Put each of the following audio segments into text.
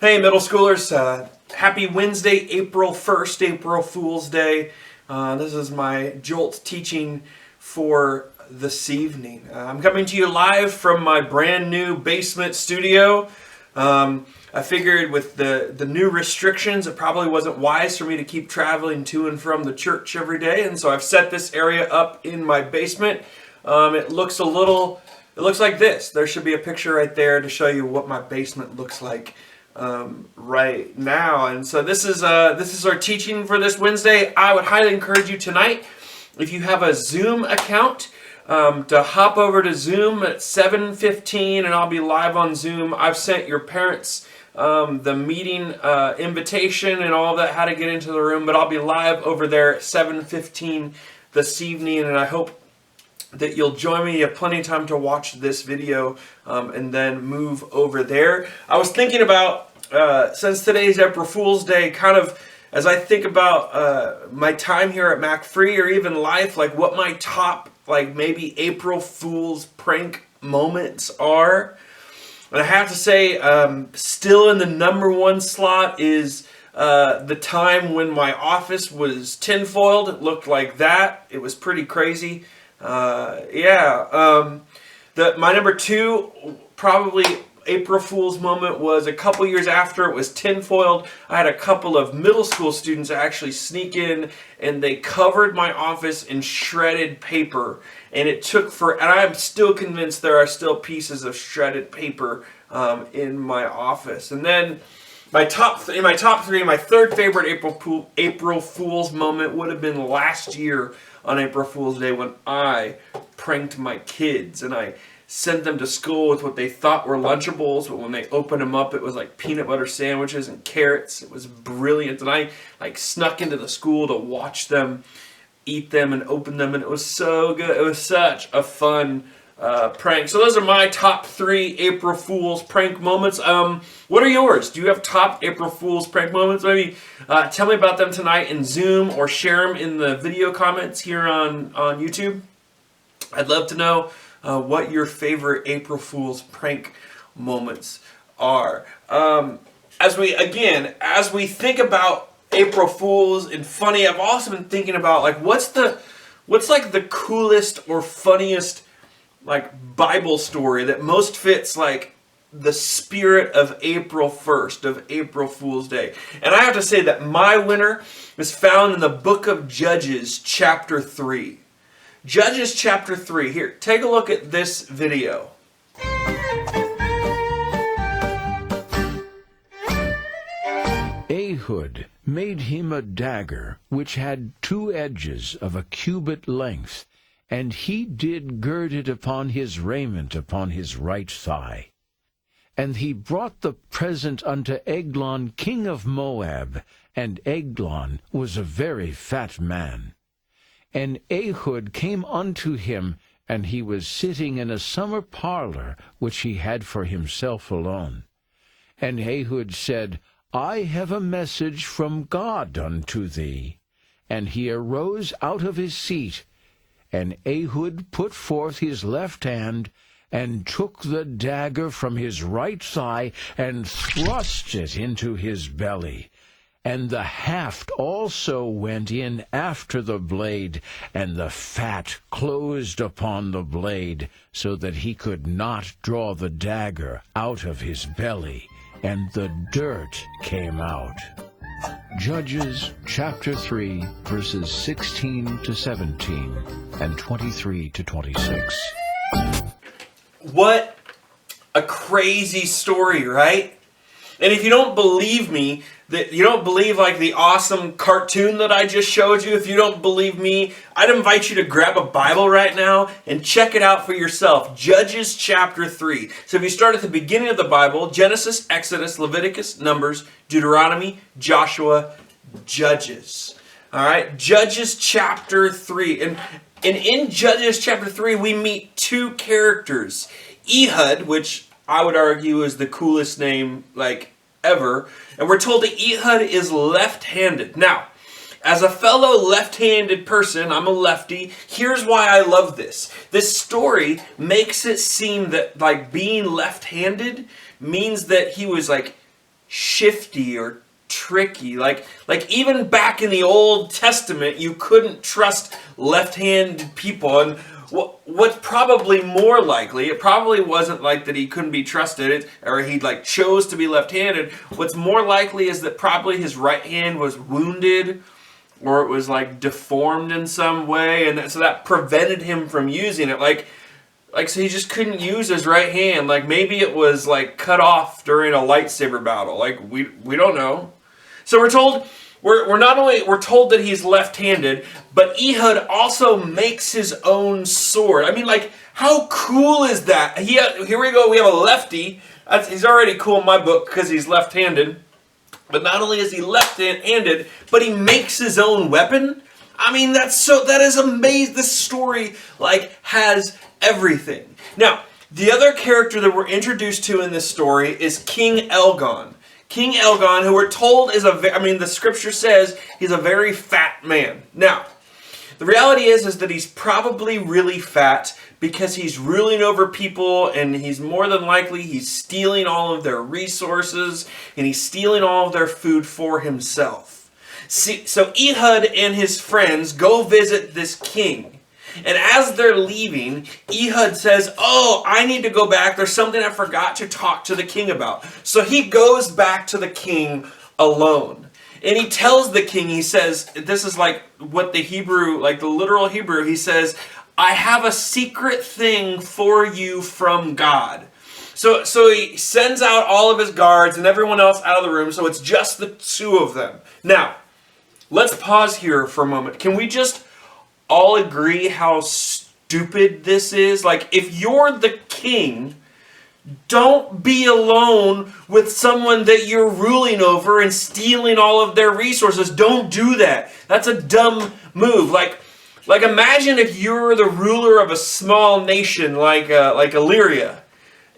Hey, middle schoolers. Happy Wednesday, April 1st, April Fool's Day. This is my JOLT teaching for this evening. I'm coming to you live from my brand new basement studio. I figured with the new restrictions, it probably wasn't wise for me to keep traveling to and from the church every day, and so I've set this area up in my basement. It looks like this. There should be a picture right there to show you what my basement looks like right now. And so this is our teaching for this Wednesday. I would highly encourage you tonight, if you have a Zoom account, to hop over to Zoom at 7:15, and I'll be live on Zoom. I've sent your parents the meeting invitation and all that, how to get into the room, but I'll be live over there at 7:15 this evening, and I hope that you'll join me. You have plenty of time to watch this video and then move over there. I was thinking about, since today's April Fool's Day, kind of as I think about my time here at Mac Free or even life, like what my top, like maybe April Fool's prank moments are. And I have to say, still in the number 1 slot is the time when my office was tinfoiled. It looked like that. It was pretty crazy. My number 2, probably April Fool's moment, was a couple years after it was tinfoiled. I had a couple of middle school students actually sneak in, and they covered my office in shredded paper. And and I'm still convinced there are still pieces of shredded paper in my office. And then my top 3, my third favorite April Fool's moment would have been last year on April Fool's Day, when I pranked my kids and I sent them to school with what they thought were Lunchables, but when they opened them up, it was like peanut butter sandwiches and carrots. It was brilliant, and I snuck into the school to watch them eat them and open them, and it was so good. It was such a fun prank. So those are my top 3 April Fool's prank moments. What are yours? Do you have top April Fool's prank moments? Maybe tell me about them tonight in Zoom, or share them in the video comments here on YouTube. I'd love to know what your favorite April Fool's prank moments are. As we think about April Fools and funny, I've also been thinking about what's the coolest or funniest Bible story that most fits the spirit of April 1st, of April Fool's Day. And I have to say that my winner is found in the book of Judges chapter 3. Judges chapter 3. Here, take a look at this video. Ehud made him a dagger which had 2 edges of a cubit length, and he did gird it upon his raiment upon his right thigh. And he brought the present unto Eglon king of Moab, and Eglon was a very fat man. And Ehud came unto him, and he was sitting in a summer parlor, which he had for himself alone. And Ehud said, I have a message from God unto thee. And he arose out of his seat, and Ehud put forth his left hand, and took the dagger from his right thigh, and thrust it into his belly. And the haft also went in after the blade, and the fat closed upon the blade, so that he could not draw the dagger out of his belly, and the dirt came out. Judges chapter 3, verses 16 to 17, and 23 to 26. What a crazy story, right? And if you don't believe me, that you don't believe the awesome cartoon that I just showed you, if you don't believe me, I'd invite you to grab a Bible right now and check it out for yourself. Judges chapter 3. So if you start at the beginning of the Bible, Genesis, Exodus, Leviticus, Numbers, Deuteronomy, Joshua, Judges. All right, Judges chapter 3. And in Judges chapter 3, we meet 2 characters. Ehud, which I would argue is the coolest name ever. And we're told that Ehud is left-handed. Now, as a fellow left-handed person, I'm a lefty, here's why I love this. This story makes it seem that being left-handed means that he was shifty or tricky. Like even back in the Old Testament, you couldn't trust left-handed people. And what's probably more likely, it probably wasn't like that he couldn't be trusted or he like chose to be left-handed. What's more likely is that probably his right hand was wounded or it was like deformed in some way, and so that prevented him from using it. Like so he just couldn't use his right hand. Like maybe it was like cut off during a lightsaber battle. Like we don't know. So we're told we're told that he's left-handed, but Ehud also makes his own sword. I mean, like, how cool is that? Here we go. We have a lefty. He's already cool in my book because he's left-handed. But not only is he left-handed, but he makes his own weapon. I mean, that is amazing. This story like has everything. Now, the other character that we're introduced to in this story is King Elgon. King Elgon, who we're told is the scripture says he's a very fat man. Now, the reality is that he's probably really fat because he's ruling over people, and he's more than likely he's stealing all of their resources and he's stealing all of their food for himself. See, so Ehud and his friends go visit this king. And as they're leaving, Ehud says, "Oh, I need to go back. There's something I forgot to talk to the king about." So he goes back to the king alone. And he tells the king, he says, this is like what the Hebrew, like the literal Hebrew, he says, "I have a secret thing for you from God." So he sends out all of his guards and everyone else out of the room, so it's just the two of them. Now, let's pause here for a moment. Can we just all agree how stupid this is? Like, if you're the king, don't be alone with someone that you're ruling over and stealing all of their resources. Don't do that. That's a dumb move. Like imagine if you're the ruler of a small nation like Illyria,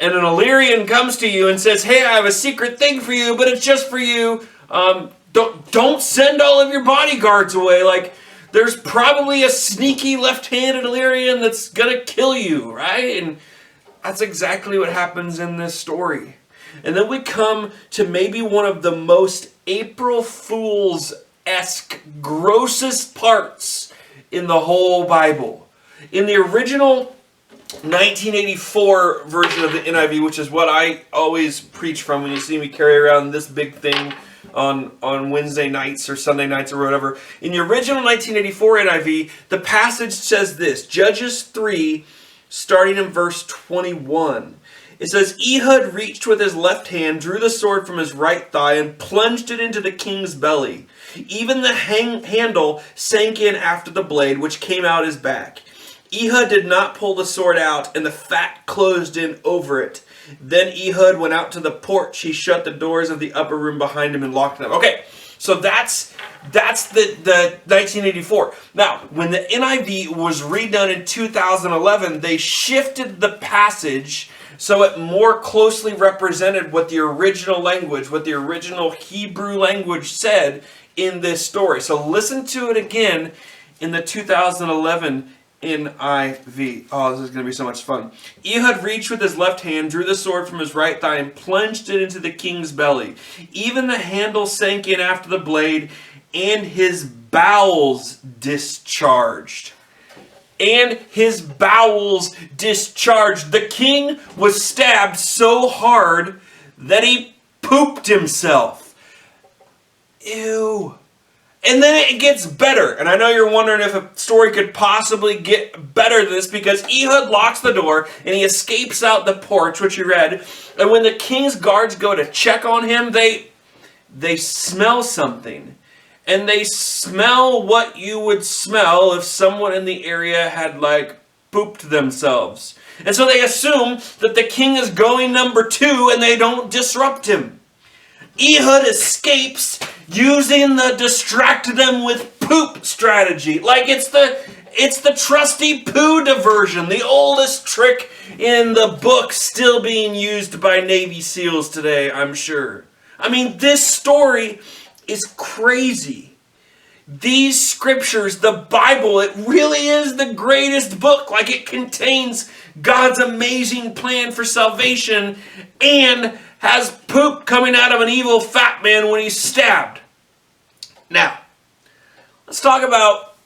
and an Illyrian comes to you and says, "Hey, I have a secret thing for you, but it's just for you. Don't send all of your bodyguards away." Like, there's probably a sneaky left-handed Illyrian that's gonna kill you, right? And that's exactly what happens in this story. And then we come to maybe one of the most April Fool's-esque, grossest parts in the whole Bible. In the original 1984 version of the NIV, which is what I always preach from when you see me carry around this big thing on Wednesday nights or Sunday nights or whatever. In the original 1984 NIV, the passage says this, Judges 3, starting in verse 21. It says, "Ehud reached with his left hand, drew the sword from his right thigh, and plunged it into the king's belly. Even the handle sank in after the blade, which came out his back. Ehud did not pull the sword out, and the fat closed in over it. Then Ehud went out to the porch. He shut the doors of the upper room behind him and locked them." Okay, so that's the 1984. Now, when the NIV was redone in 2011, they shifted the passage so it more closely represented what the original language, what the original Hebrew language said in this story. So listen to it again in the 2011 NIV. Oh, this is going to be so much fun. "Ehud reached with his left hand, drew the sword from his right thigh, and plunged it into the king's belly. Even the handle sank in after the blade, and his bowels discharged." And his bowels discharged. The king was stabbed so hard that he pooped himself. Ew. And then it gets better. And I know you're wondering if a story could possibly get better than this, because Ehud locks the door and he escapes out the porch, which you read. And when the king's guards go to check on him, they smell something. And they smell what you would smell if someone in the area had pooped themselves. And so they assume that the king is going number 2 and they don't disrupt him. Ehud escapes using the distract them with poop strategy. Like it's the trusty poo diversion, the oldest trick in the book, still being used by Navy SEALs today, I'm sure. I mean, this story is crazy. These scriptures, the Bible, it really is the greatest book. Like, it contains God's amazing plan for salvation and has poop coming out of an evil fat man when he's stabbed. Now, let's talk about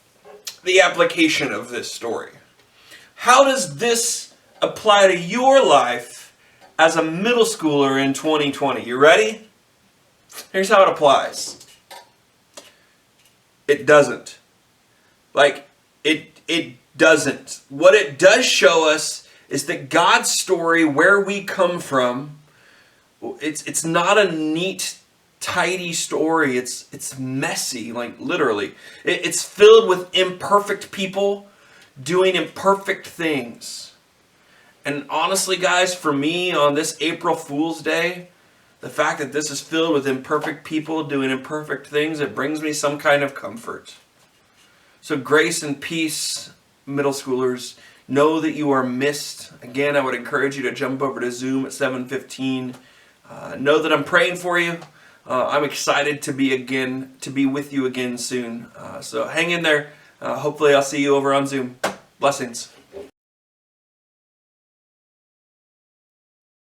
the application of this story. How does this apply to your life as a middle schooler in 2020? You ready? Here's how it applies. It doesn't. It doesn't. What it does show us is that God's story, where we come from, it's not a neat, tidy story. It's messy, like literally. It's filled with imperfect people doing imperfect things. And honestly, guys, for me on this April Fool's Day, the fact that this is filled with imperfect people doing imperfect things, it brings me some kind of comfort. So grace and peace, middle schoolers. Know that you are missed. Again, I would encourage you to jump over to Zoom at 7:15. Know that I'm praying for you. I'm excited to be with you again soon. So hang in there. Hopefully I'll see you over on Zoom. Blessings.